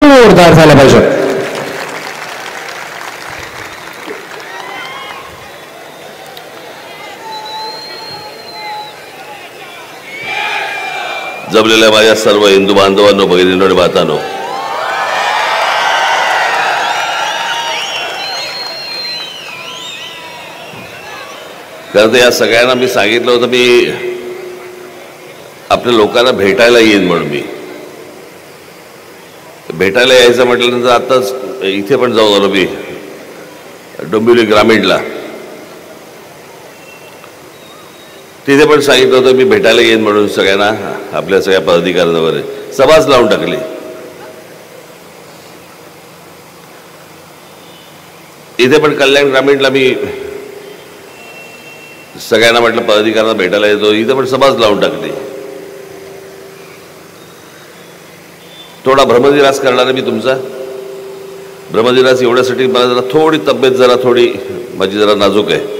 जोरदार झाला पाहिजे. जमलेल्या माझ्या सर्व हिंदू बांधवांनो, भगिनींनो आणि मातांनो, खरं तर या सगळ्यांना मी सांगितलं होतं मी आपल्या लोकांना भेटायला येईन म्हणून. मी भेटायला यायचं म्हटल्यानंतर आताच इथे पण जाऊन आलो मी डोंबिवली ग्रामीणला. तिथे पण सांगितलं होतं मी भेटायला येईन म्हणून सगळ्यांना, आपल्या सगळ्या पदाधिकाऱ्यांना वगैरे. सभाच लावून टाकली. इथे पण कल्याण ग्रामीणला मी सगळ्यांना म्हटलं पदाधिकाऱ्यांना भेटायला येतो. इथे पण सभाच लावून टाकली. थोडा भ्रमनिरास करणार आहे मी तुमचा. भ्रमनिरास एवढ्यासाठी मला जरा थोडी तब्येत थोडी माझी जरा नाजूक आहे.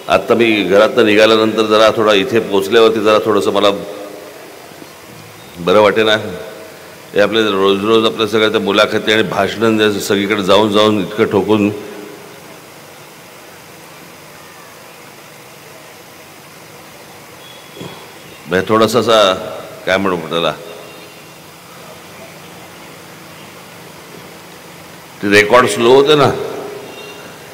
आत्ता मी घरातनं निघाल्यानंतर जरा थोडा इथे पोचल्यावरती जरा थोडंसं मला बरं वाटे ना. हे आपले रोज रोज आपल्या सगळ्या त्या मुलाखती आणि भाषणं सगळीकडे जाऊन जाऊन इतकं ठोकून थोडासा असा काय म्हणू त्याला ते रेकॉर्ड स्लो होते ना,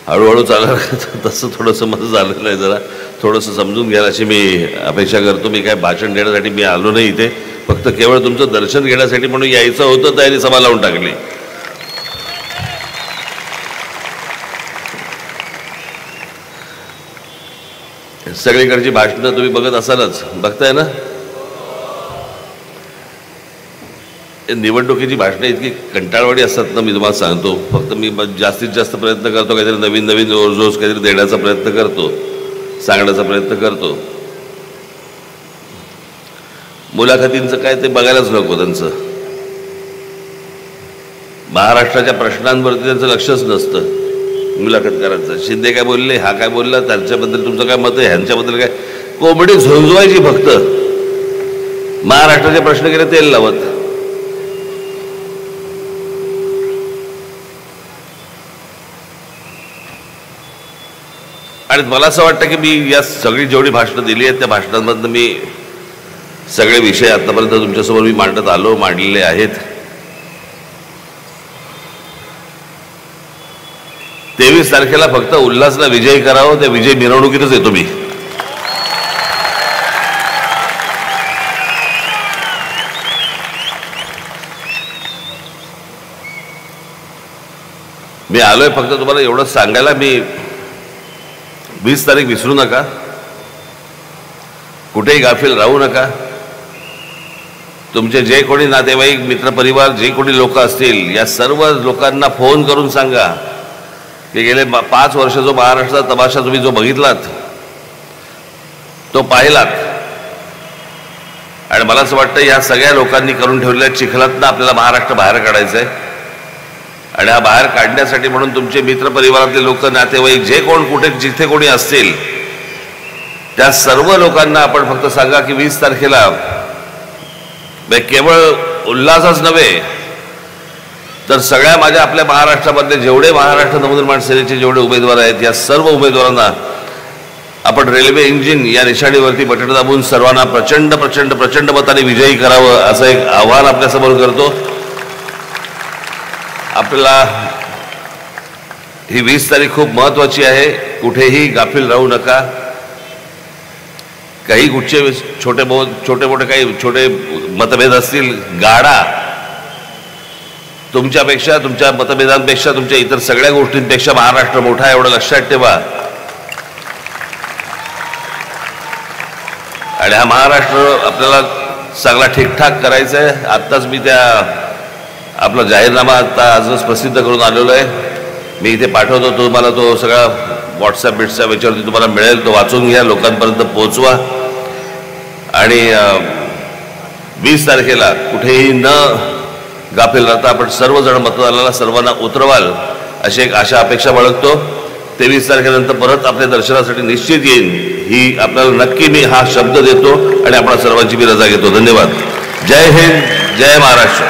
हळूहळू चालायला तसं थोडंसं माझं झालेलं आहे. जरा थोडंसं समजून घ्यायला अशी मी अपेक्षा करतो. मी काय भाषण देण्यासाठी मी आलो नाही इथे, फक्त केवळ तुमचं दर्शन घेण्यासाठी म्हणून यायचं होतं. त्याने सभा लावून टाकली. सगळीकडची भाषणं तुम्ही बघत असालच, बघताय ना. निवडणुकीची भाषणं इतकी कंटाळवाडी असतात ना, मी तुम्हाला सांगतो. फक्त मी जास्तीत जास्त प्रयत्न करतो, काहीतरी नवीन नवीन रोज रोज काहीतरी देण्याचा प्रयत्न करतो, सांगण्याचा प्रयत्न करतो. मुलाखतींचं काय ते बघायलाच नको. त्यांचं महाराष्ट्राच्या प्रश्नांवरती त्यांचं लक्षच नसतं मुलाखतकारांचं. शिंदे काय बोलले, हा काय बोलला, त्यांच्याबद्दल तुमचं काय मत आहे, ह्यांच्याबद्दल काय कोंबडी झोंजवायची फक्त. महाराष्ट्राचे प्रश्न केले तेल लावत. आणि मला असं वाटतं की मी या सगळी जेवढी भाषणं दिली आहेत त्या भाषणांमधनं मी सगळे विषय आतापर्यंत तुमच्यासमोर मी मांडलेले आहेत. 23 तारखेला फक्त उल्हासला विजयी करावं, त्या विजय मिरवणुकीतच येतो मी. मी आलोय फक्त तुम्हाला एवढं सांगायला. मी 20 तारीख विसरू नका, कुठेही गाफील राहू नका. तुमचे जे कोणी नातेवाईक, मित्रपरिवार, जे कोणी लोक असतील, या सर्व लोकांना फोन करून सांगा की गेले 5 वर्ष जो महाराष्ट्राचा तमाशा तुम्ही जो बघितलात, तो पाहिलात. आणि मला असं वाटतं या सगळ्या लोकांनी करून ठेवलेल्या चिखलातनं आपल्याला महाराष्ट्र बाहेर काढायचं आहे. आणि हा बाहेर काढण्यासाठी म्हणून तुमचे मित्रपरिवारातले लोक, नातेवाईक, जे कोण कुठे जिथे कोणी असतील, त्या सर्व लोकांना आपण फक्त सांगा की 20 तारखेला केवळ उल्हासच नव्हे तर सगळ्या माझ्या आपल्या महाराष्ट्रामधले जेवढे महाराष्ट्र नवनिर्माण सेनेचे जेवढे उमेदवार आहेत, या सर्व उमेदवारांना आपण रेल्वे इंजिन या निशाणीवरती बटन दाबून सर्वांना प्रचंड प्रचंड प्रचंड मताने विजयी करावं असं एक आव्हान आपल्यासमोर करतो. आपल्याला ही 20 तारीख खूप महत्त्वाची आहे. कुठेही गाफील राहू नका. काही कुठचे छोटे मोठे काही छोटे मतभेद असतील, गाडा. तुमच्यापेक्षा, तुमच्या मतभेदांपेक्षा, तुमच्या इतर सगळ्या गोष्टींपेक्षा महाराष्ट्र मोठा आहे, एवढं लक्षात ठेवा. आणि हा महाराष्ट्र आपल्याला चांगला ठीकठाक करायचा आहे. आत्ताच मी आपला जाहीरनामा आजच प्रसिद्ध करून आलेलो आहे. मी इथे पाठवतो तुम्हाला. तो सगळा व्हॉट्सॲप याच्यावरती तुम्हाला मिळेल. तो वाचून घ्या, लोकांपर्यंत पोहोचवा. आणि 20 तारखेला कुठेही न गाफील राहता आपण सर्वजण मतदानाला सर्वांना उतरवाल अशी एक आशा अपेक्षा बाळगतो. 23 तारखेनंतर परत आपल्या दर्शनासाठी निश्चित येईन, ही आपल्याला नक्की मी हा शब्द देतो. आणि आपण सर्वांची मी रजा घेतो. धन्यवाद. जय हिंद, जय महाराष्ट्र.